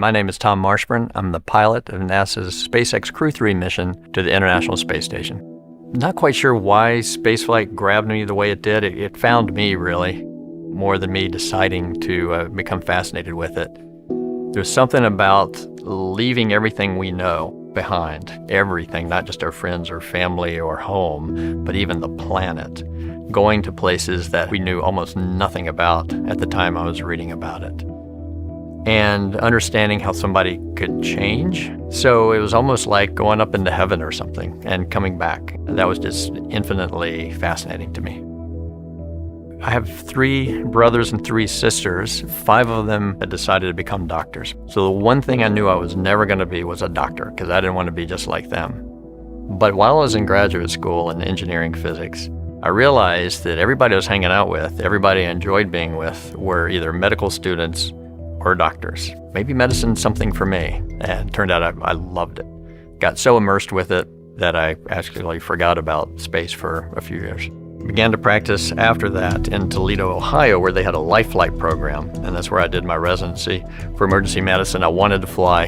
My name is Tom Marshburn. I'm the pilot of NASA's SpaceX Crew3 mission to the International Space Station. Not quite sure why spaceflight grabbed me the way it did. It found me, really, more than me deciding to become fascinated with it. There's something about leaving everything we know behind, everything, not just our friends or family or home, but even the planet, going to places that we knew almost nothing about at the time I was reading about it, and understanding how somebody could change. So it was almost like going up into heaven or something and coming back. That was just infinitely fascinating to me. I have 3 brothers and 3 sisters. 5 of them had decided to become doctors. So the one thing I knew I was never going to be was a doctor, because I didn't want to be just like them. But while I was in graduate school in engineering physics, I realized that everybody I was hanging out with, everybody I enjoyed being with, were either medical students or doctors. Maybe medicine's something for me. And it turned out I loved it. Got so immersed with it that I actually forgot about space for a few years. Began to practice after that in Toledo, Ohio, where they had a life flight program, and that's where I did my residency for emergency medicine. I wanted to fly,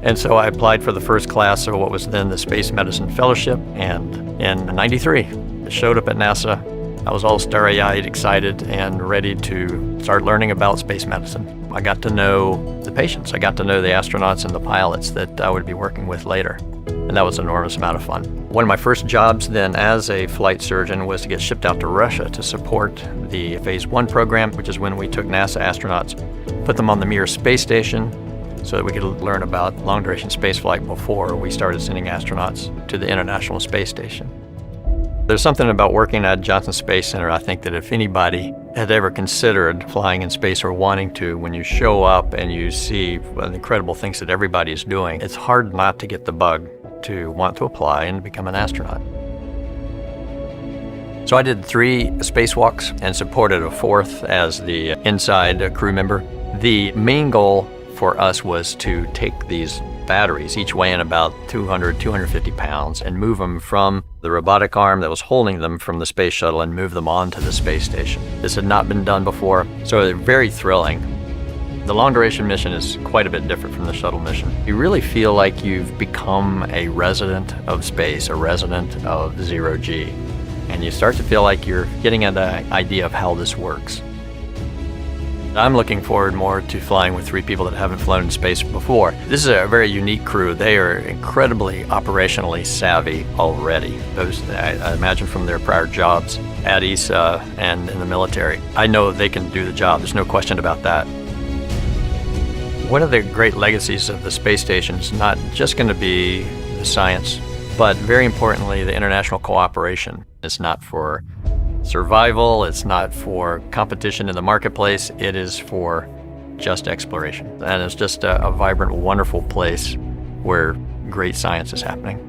and so I applied for the first class of what was then the Space Medicine Fellowship, and in '93, I showed up at NASA. I was all starry-eyed, excited, and ready to start learning about space medicine. I got to know the patients. I got to know the astronauts and the pilots that I would be working with later. And that was an enormous amount of fun. One of my first jobs then as a flight surgeon was to get shipped out to Russia to support the Phase 1 program, which is when we took NASA astronauts, put them on the Mir space station so that we could learn about long-duration spaceflight before we started sending astronauts to the International Space Station. There's something about working at Johnson Space Center, I think, that if anybody had ever considered flying in space or wanting to, when you show up and you see the incredible things that everybody is doing, it's hard not to get the bug to want to apply and become an astronaut. So I did 3 spacewalks and supported a 4th as the inside crew member. The main goal for us was to take these batteries, each weighing about 200, 250 pounds, and move them from the robotic arm that was holding them from the space shuttle and move them onto the space station. This had not been done before, so they're very thrilling. The long-duration mission is quite a bit different from the shuttle mission. You really feel like you've become a resident of space, a resident of zero-G, and you start to feel like you're getting an idea of how this works. I'm looking forward more to flying with 3 people that haven't flown in space before. This is a very unique crew. They are incredibly operationally savvy already. Those, I imagine, from their prior jobs at ESA and in the military. I know they can do the job. There's no question about that. One of the great legacies of the space station is not just going to be the science, but very importantly, the international cooperation. It's not for survival, it's not for competition in the marketplace, it is for just exploration. And it's just a vibrant, wonderful place where great science is happening.